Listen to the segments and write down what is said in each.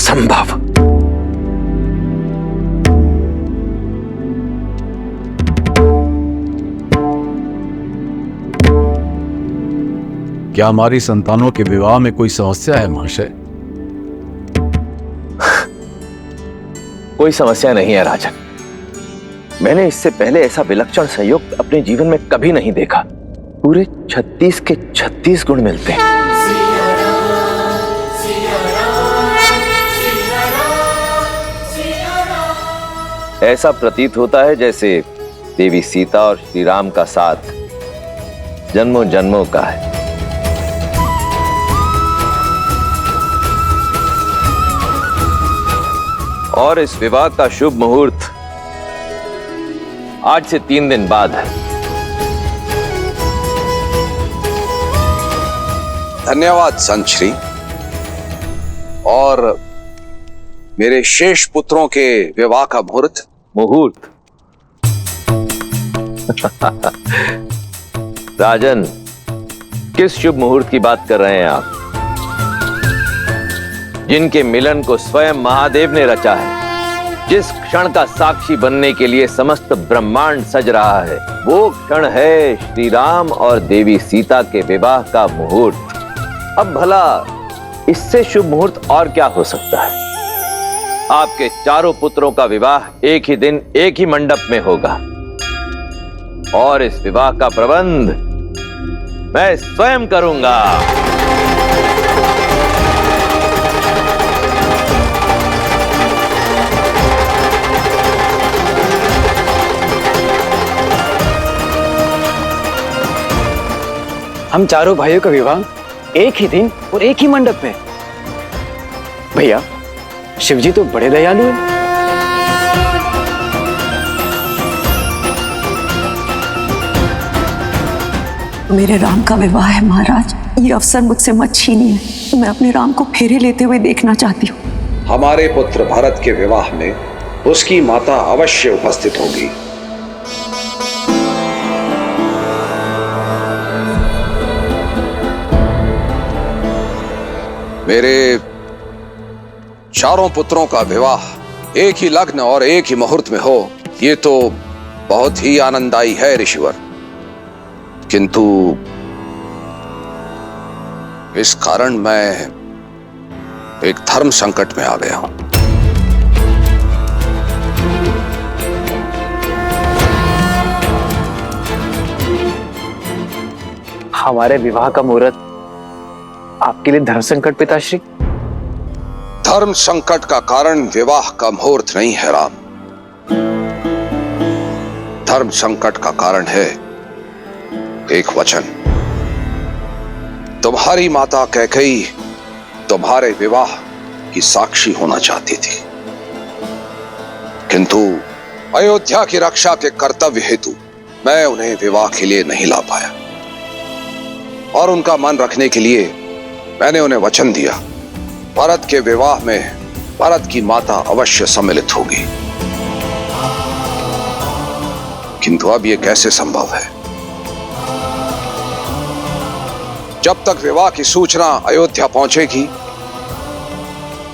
असंभव। क्या हमारी संतानों के विवाह में कोई समस्या है महाशय? कोई समस्या नहीं है राजन। मैंने इससे पहले ऐसा विलक्षण संयोग अपने जीवन में कभी नहीं देखा। पूरे 36 के 36 गुण मिलते हैं। ऐसा प्रतीत होता है जैसे देवी सीता और श्री राम का साथ जन्मों जन्मों का है। और इस विवाह का शुभ मुहूर्त आज से 3 दिन बाद है। धन्यवाद संत श्री। और मेरे शेष पुत्रों के विवाह का मुहूर्त? राजन, किस शुभ मुहूर्त की बात कर रहे हैं आप? जिनके मिलन को स्वयं महादेव ने रचा है, जिस क्षण का साक्षी बनने के लिए समस्त ब्रह्मांड सज रहा है, वो क्षण है श्री राम और देवी सीता के विवाह का मुहूर्त। अब भला इससे शुभ मुहूर्त और क्या हो सकता है? आपके चारों पुत्रों का विवाह एक ही दिन एक ही मंडप में होगा और इस विवाह का प्रबंध मैं स्वयं करूंगा। हम चारों भाइयों का विवाह एक ही दिन और एक ही मंडप में। भैया, शिवजी तो बड़े दयालु हैं। मेरे राम का विवाह है महाराज, ये अवसर मुझसे मत छीनिए। मैं अपने राम को फेरे लेते हुए देखना चाहती हूँ। हमारे पुत्र भरत के विवाह में उसकी माता अवश्य उपस्थित होगी। मेरे चारों पुत्रों का विवाह एक ही लग्न और एक ही मुहूर्त में हो, ये तो बहुत ही आनंददायी है ऋषिवर। किंतु इस कारण मैं एक धर्म संकट में आ गया हूं। हमारे विवाह का मुहूर्त आपके लिए धर्म संकट पिताश्री? धर्म संकट का कारण विवाह का मुहूर्त नहीं है राम। धर्म संकट का कारण है एक वचन। तुम्हारी माता कैकेयी तुम्हारे विवाह की साक्षी होना चाहती थी, किंतु अयोध्या की रक्षा के कर्तव्य हेतु मैं उन्हें विवाह के लिए नहीं ला पाया। और उनका मन रखने के लिए मैंने उन्हें वचन दिया, भरत के विवाह में भरत की माता अवश्य सम्मिलित होगी। किंतु अब यह कैसे संभव है? जब तक विवाह की सूचना अयोध्या पहुंचेगी,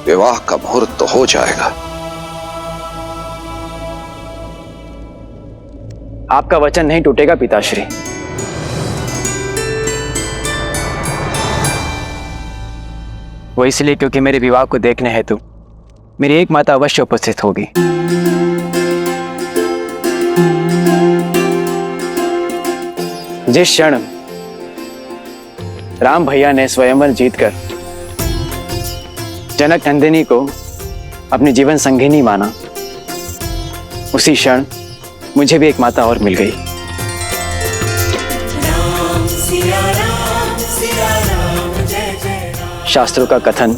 विवाह का मुहूर्त तो हो जाएगा। आपका वचन नहीं टूटेगा पिताश्री। वो इसलिए क्योंकि मेरे विवाह को देखने हेतु मेरी एक माता अवश्य उपस्थित होगी। जिस क्षण राम भैया ने स्वयंवर जीतकर जनक नंदिनी को अपनी जीवन संगिनी माना, उसी क्षण मुझे भी एक माता और मिल गई। शास्त्रों का कथन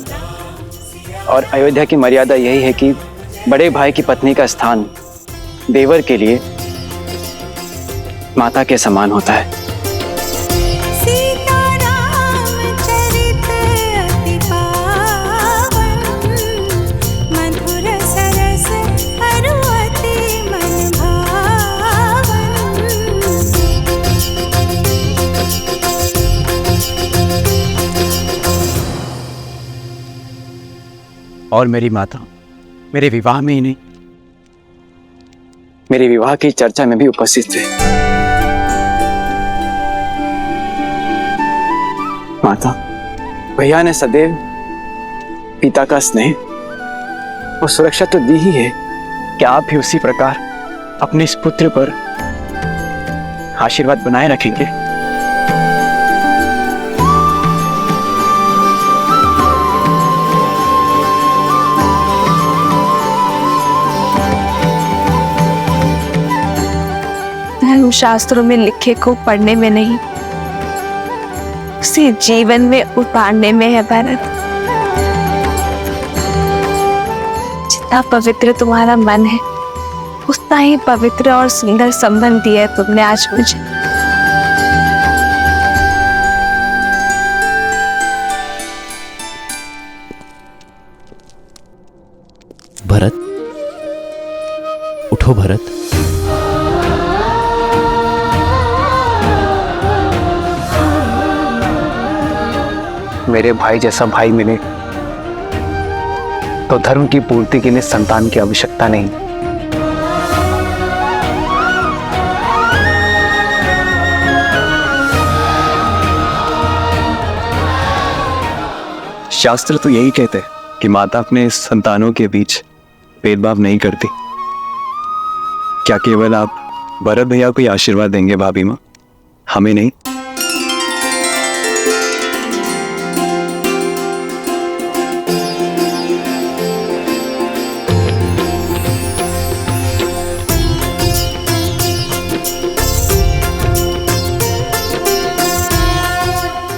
और अयोध्या की मर्यादा यही है कि बड़े भाई की पत्नी का स्थान देवर के लिए माता के समान होता है। और मेरी माता मेरे विवाह में ही नहीं, मेरे विवाह की चर्चा में भी उपस्थित थे। माता, भैया ने सदैव पिता का स्नेह और सुरक्षा तो दी ही है, क्या आप भी उसी प्रकार अपने इस पुत्र पर आशीर्वाद बनाए रखेंगे? धर्म शास्त्रों में लिखे को पढ़ने में नहीं, उसे जीवन में उतारने में है भरत। जितना पवित्र तुम्हारा मन है, उतना ही पवित्र और सुंदर संबंध दिया है तुमने आज मुझे। भरत, उठो भरत। मेरे भाई जैसा भाई मिले तो धर्म की पूर्ति के लिए संतान की आवश्यकता नहीं। शास्त्र तो यही कहते हैं कि माता अपने संतानों के बीच भेदभाव नहीं करती। क्या केवल आप भरत भैया को ही आशीर्वाद देंगे भाभी माँ, हमें नहीं?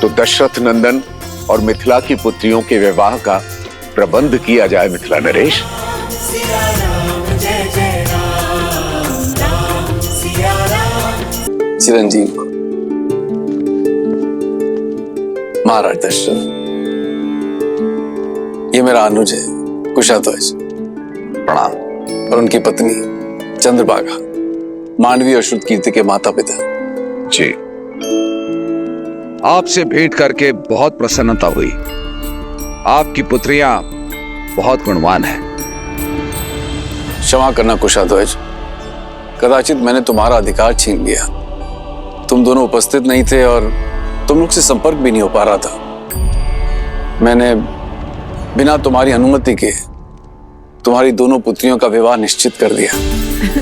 तो दशरथ नंदन और मिथिला की पुत्रियों के विवाह का प्रबंध किया जाए मिथिला नरेश। चिरंजीव महाराज दशरथ, ये मेरा अनुज है कुशाध्वज, प्रणाम। और उनकी पत्नी चंद्रभागा, मांडवी और श्रुतकीर्ति के माता पिता। जी, आपसे भेंट करके बहुत प्रसन्नता हुई। आपकी पुत्रियां बहुत गुणवान हैं। क्षमा करना कुशाध्वज, कदाचित मैंने तुम्हारा अधिकार छीन लिया। तुम दोनों उपस्थित नहीं थे और तुम लोग से संपर्क भी नहीं हो पा रहा था। मैंने बिना तुम्हारी अनुमति के तुम्हारी दोनों पुत्रियों का विवाह निश्चित कर दिया।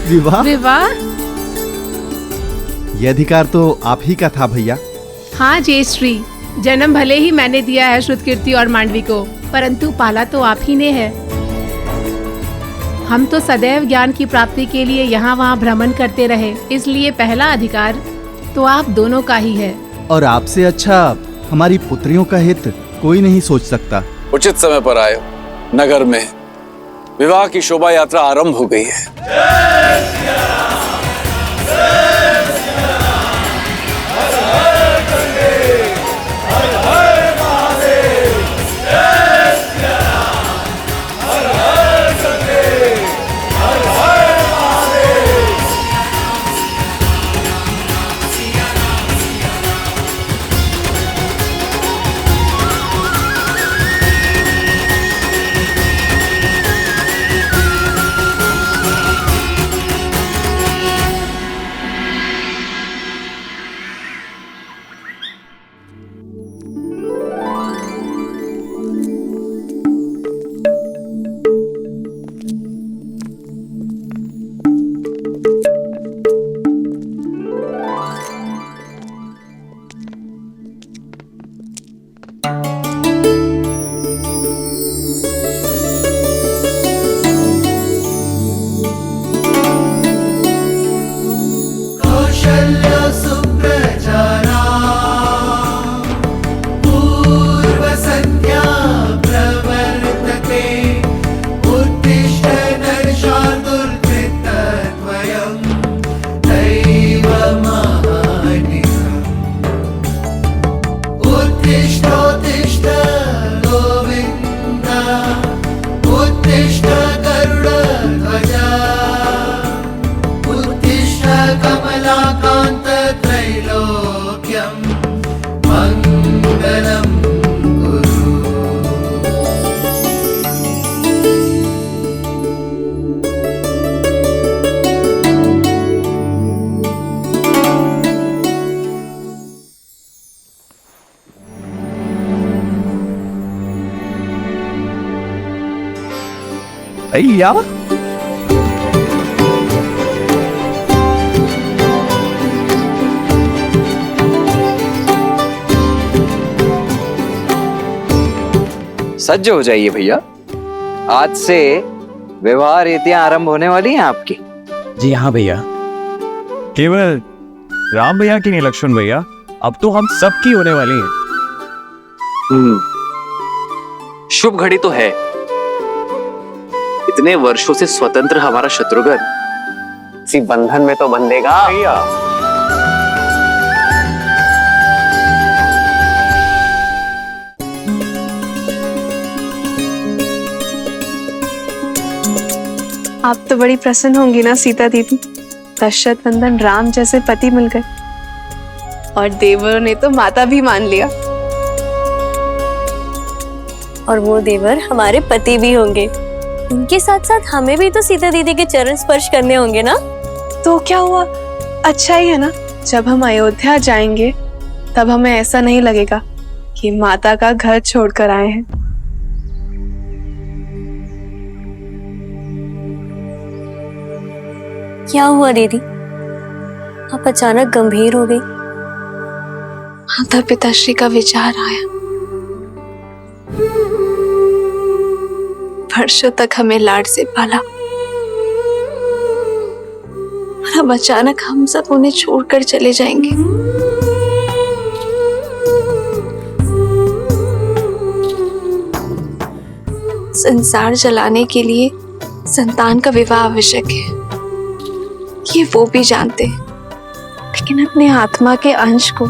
विवाह? विवाह? यह अधिकार तो आप ही का था भैया। हाँ जयश्री, जन्म भले ही मैंने दिया है श्रुतकीर्ति और मांडवी को, परंतु पाला तो आप ही ने है। हम तो सदैव ज्ञान की प्राप्ति के लिए यहाँ वहाँ भ्रमण करते रहे, इसलिए पहला अधिकार तो आप दोनों का ही है। और आपसे अच्छा हमारी पुत्रियों का हित कोई नहीं सोच सकता। उचित समय पर आए। नगर में विवाह की शोभा यात्रा आरंभ हो गई है। भैया। सज्ज हो जाइए भैया, आज से विवाह रीतियां आरंभ होने वाली हैं आपकी। जी हाँ भैया। केवल राम भैया की नहीं लक्ष्मण भैया, अब तो हम सबकी होने वाली हैं। शुभ घड़ी तो है। इतने वर्षों से स्वतंत्र हमारा शत्रुघ्न इसी बंधन में तो बंधेगा भैया। आप तो बड़ी प्रसन्न होंगी ना सीता दीदी, दशरथ नंदन राम जैसे पति मिल गए और देवरों ने तो माता भी मान लिया। और वो देवर हमारे पति भी होंगे। उनके साथ साथ हमें भी तो सीता दीदी के चरण स्पर्श करने होंगे ना। तो क्या हुआ, अच्छा ही है ना। जब हम अयोध्या जाएंगे तब हमें ऐसा नहीं लगेगा कि माता का घर छोड़कर आए हैं। क्या हुआ दीदी, आप अचानक गंभीर हो गई? माता पिताश्री का विचार आया। वर्षों तक हमें लाड से पाला और अब अचानक हम सब उन्हें छोड़कर चले जाएंगे। संसार चलाने के लिए संतान का विवाह आवश्यक है, ये वो भी जानते हैं, लेकिन अपने आत्मा के अंश को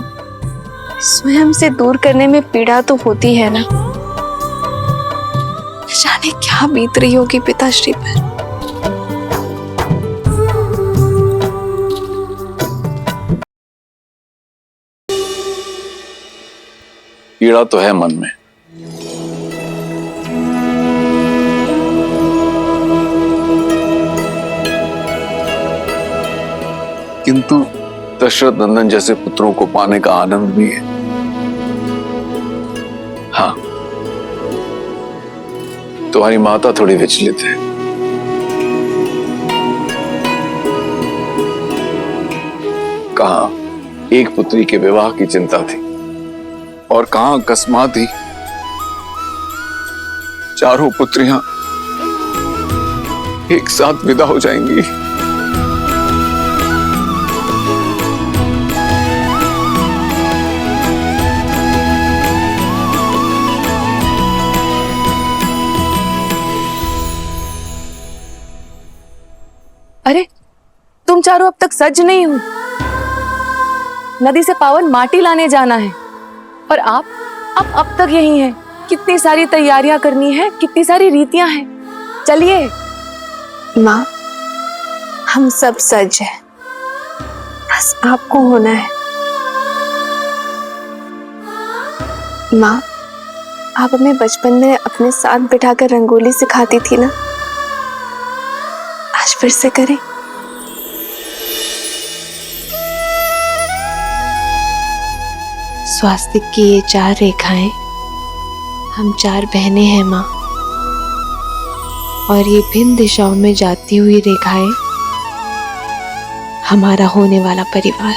स्वयं से दूर करने में पीड़ा तो होती है ना। जाने क्या बीत रही होगी पिताश्री पर। पीड़ा तो है मन में, किंतु दशरथ नंदन जैसे पुत्रों को पाने का आनंद भी है। हाँ, तुम्हारी माता थोड़ी विचलित है। कहाँ एक पुत्री के विवाह की चिंता थी और कहाँ अकस्मात ही चारों पुत्रियां एक साथ विदा हो जाएंगी। अरे तुम चारों अब तक सज नहीं हो। नदी से पावन माटी लाने जाना है और आप अब तक यही हैं। कितनी सारी तैयारियां करनी है, कितनी सारी रीतियां हैं। चलिए। माँ, हम सब सज हैं, बस आपको होना है। माँ, आप हमें बचपन में अपने साथ बिठाकर रंगोली सिखाती थी ना, आज फिर से करें। स्वास्तिक की ये 4 रेखाएं, हम 4 बहनें हैं माँ, और ये भिन्न दिशाओं में जाती हुई रेखाएं हमारा होने वाला परिवार।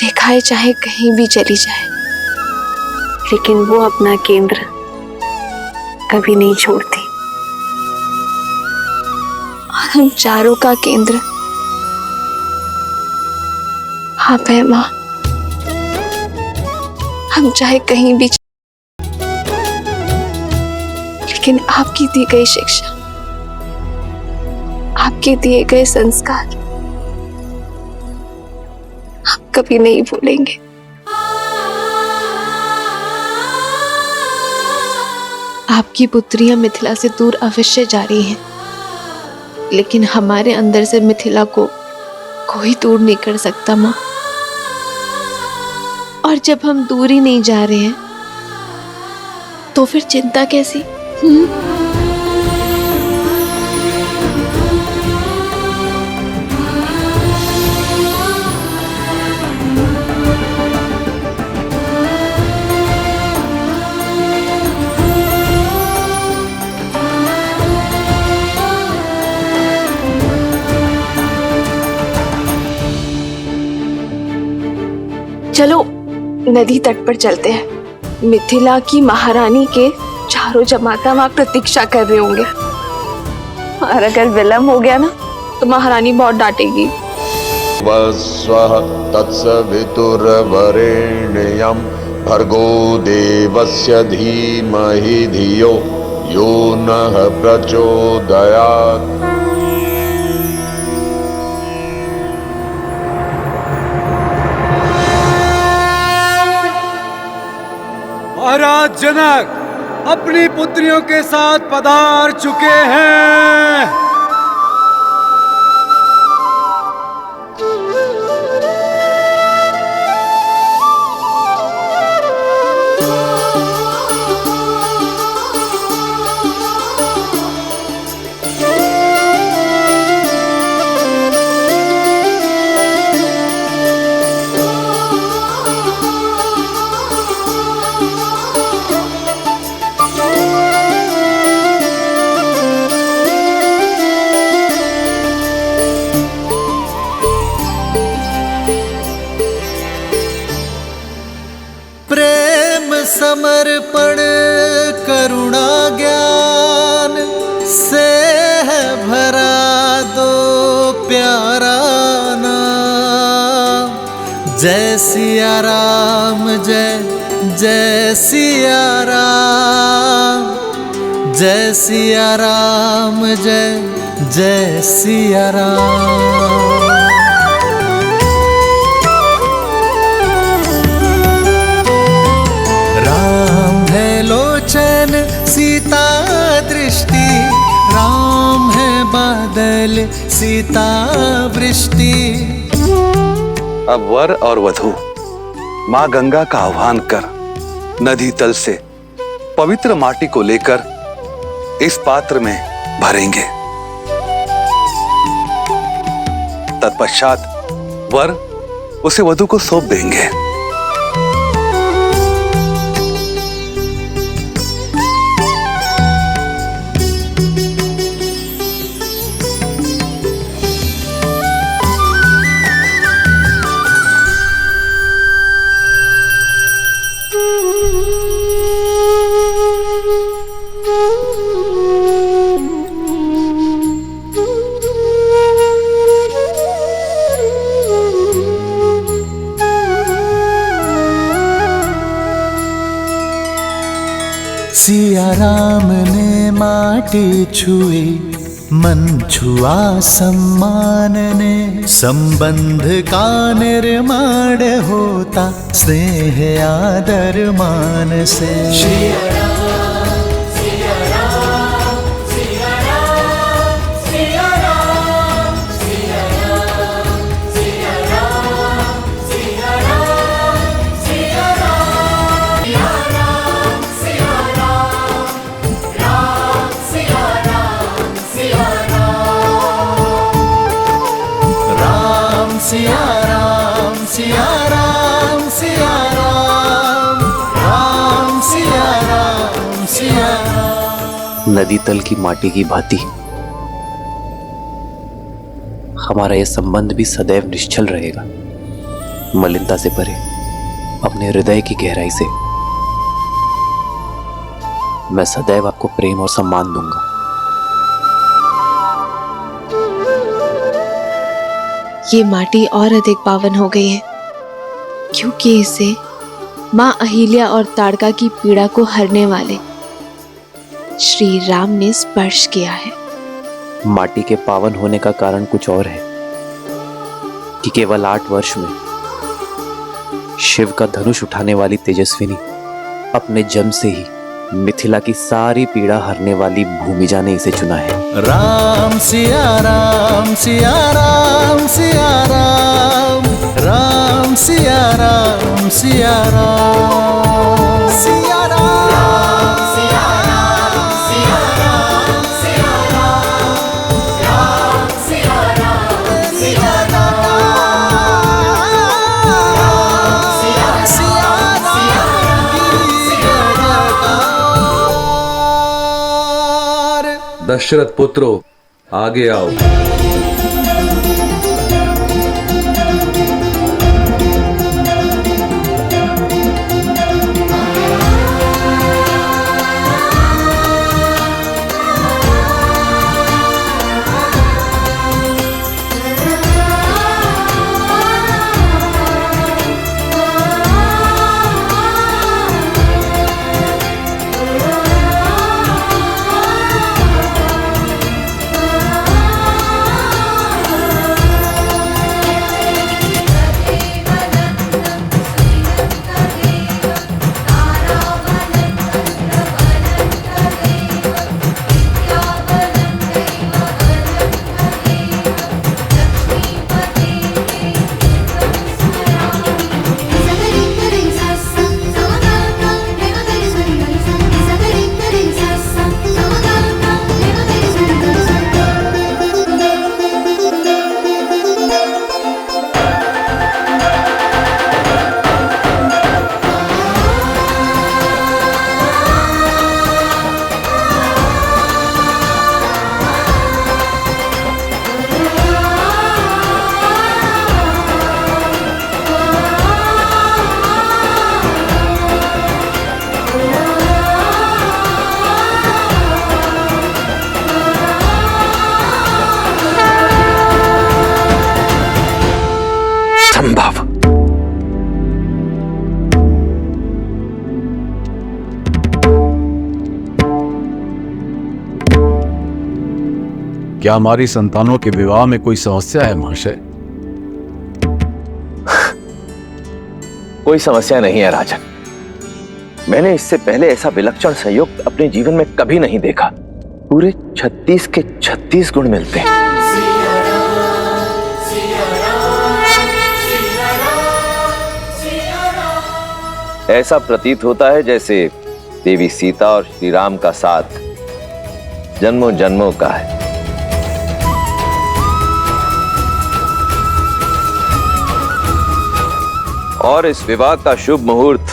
रेखाएं चाहे कहीं भी चली जाए, लेकिन वो अपना केंद्र कभी नहीं छोड़ती। और हम चारों का केंद्र आप है माँ। हम चाहे कहीं भी, लेकिन आपकी दी गई शिक्षा, आपके दिए गए संस्कार हम कभी नहीं भूलेंगे। आपकी पुत्रियां मिथिला से दूर अवश्य जा रही हैं, लेकिन हमारे अंदर से मिथिला को कोई दूर नहीं कर सकता माँ। और जब हम दूर ही नहीं जा रहे हैं तो फिर चिंता कैसी? चलो नदी तट पर चलते हैं। मिथिला की महारानी के चारों जमाता वहां प्रतीक्षा कर रहे होंगे, और अगर विलम्ब हो गया ना तो महारानी बहुत डांटेगी। वस्वः तत्सवितुर्वरेण्यं भर्गो देवस्य धीमहि धियो यो नः प्रचोदयात्। महाराज जनक अपनी पुत्रियों के साथ पधार चुके हैं। समर्पण करुणा ज्ञान से है भरा दो प्यारा नाम। जय सिया राम जय जय सिया राम, जय सिया राम जय जय सिया राम। लोचन सीता दृष्टि, राम है बादल सीता वृष्टि। अब वर और वधू माँ गंगा का आह्वान कर नदी तल से पवित्र माटी को लेकर इस पात्र में भरेंगे। तत्पश्चात वर उसे वधू को सौंप देंगे। सिया राम ने माटी छुई, मन छुआ सम्मान ने। संबंध का निर्माण होता स्नेह आदर मान से। सिया राम सिया राम सिया राम, राम सिया राम सिया राम। नदी तल की माटी की भांति हमारा यह संबंध भी सदैव निश्चल रहेगा, मलिनता से परे अपने हृदय की गहराई से। मैं सदैव आपको प्रेम और सम्मान दूंगा। ये माटी और अधिक पावन हो गई है क्योंकि इसे माँ अहिल्या और ताड़का की पीड़ा को हरने वाले श्री राम ने स्पर्श किया है। माटी के पावन होने का कारण कुछ और है कि केवल 8 वर्ष में शिव का धनुष उठाने वाली तेजस्विनी अपने जन्म से ही मिथिला की सारी पीड़ा हरने वाली भूमिजा ने इसे चुना है। राम सिया राम सिया राम सिया राम, राम सिया राम सिया राम सिया राम सिया राम सिया राम सिया राम, राम सिया राम सिया दशरथ पुत्रो आगे आओ। क्या हमारी संतानों के विवाह में कोई समस्या है महाशय? कोई समस्या नहीं है राजन। मैंने इससे पहले ऐसा विलक्षण संयोग अपने जीवन में कभी नहीं देखा। पूरे 36 के 36 गुण मिलते हैं। ऐसा प्रतीत होता है जैसे देवी सीता और श्री राम का साथ जन्मों जन्मों का है। और इस विवाह का शुभ मुहूर्त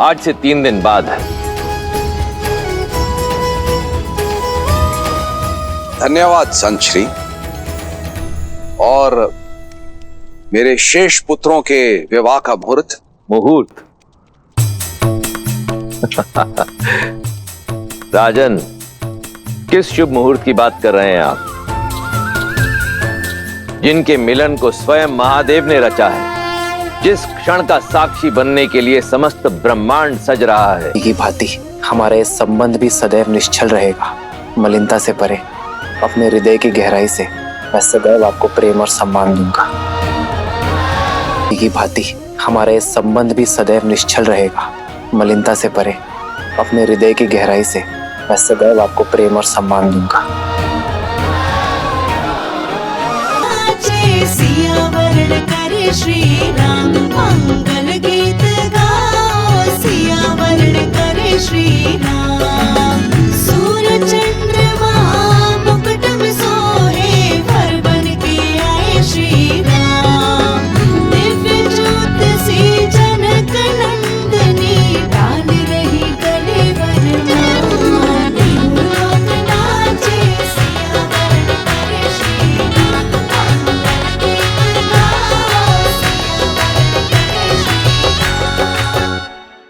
आज से 3 दिन बाद है। धन्यवाद संत श्री। और मेरे शेष पुत्रों के विवाह का मुहूर्त राजन, किस शुभ मुहूर्त की बात कर रहे हैं आप? जिनके मिलन को स्वयं महादेव ने रचा है, जिस क्षण का साक्षी बनने के लिए समस्त ब्रह्मांड सज रहा है। की भांति हमारा ये संबंध भी सदैव निश्चल रहेगा, मलिनता से परे। अपने हृदय की गहराई से मैं सदैव आपको प्रेम और सम्मान दूंगा। की भांति हमारा ये संबंध भी सदैव निश्चल रहेगा, मलिनता से परे। अपने हृदय की गहराई से मैं सदैव आपको प्रेम और सम्मान दूंगा। सियावरण करे श्री राम मंगल।